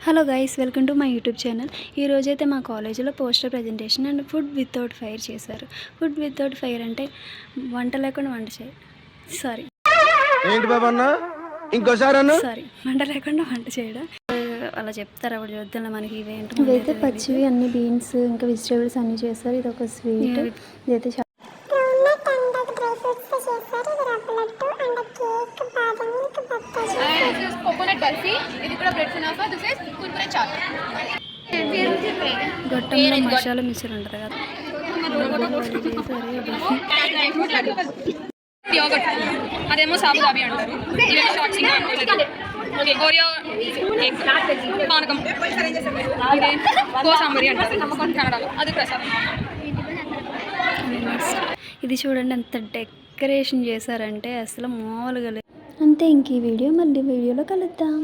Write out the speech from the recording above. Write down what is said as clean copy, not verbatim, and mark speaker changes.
Speaker 1: Hello guys, welcome to my YouTube channel. ఈరోజైతే మా కాలేజీలో poster presentation and food without fire చేశారు. Food without fire అంటే వంట లేకుండా వంట సారీ వంట లేకుండా వంట చేయడం అలా చెప్తారు. అప్పుడు చూద్దాం మనకి ఇవైతే పచ్చివి అన్ని బీన్స్ ఇంకా వెజిటేబుల్స్ అన్నీ చేస్తారు. ఇది ఒక స్వీట్. ఇదైతే
Speaker 2: కోకోనట్ బర్ఫీ, ఇది కూడా bread kunafa, this is Kurkure chaat.
Speaker 1: గొట్టంలో మసాలా మిక్చర్ ఉంటుంది కదా,
Speaker 2: యోగర్ట్, అదేమో సాబుదాబి అంటారు. ఇవేమో షార్ట్ సింగ్ అంటారు. ఓరియో పానకం, గోసాంబరి అంటారు కన్నడలో, అది ప్రసాదం.
Speaker 1: ఇది చూడండి ఎంత డెకరేషన్ చేశారంటే అసలు మామూలుగా లేదు. అంతే, ఇంక ఈ వీడియో మళ్ళీ వీడియోలో కలుద్దాం.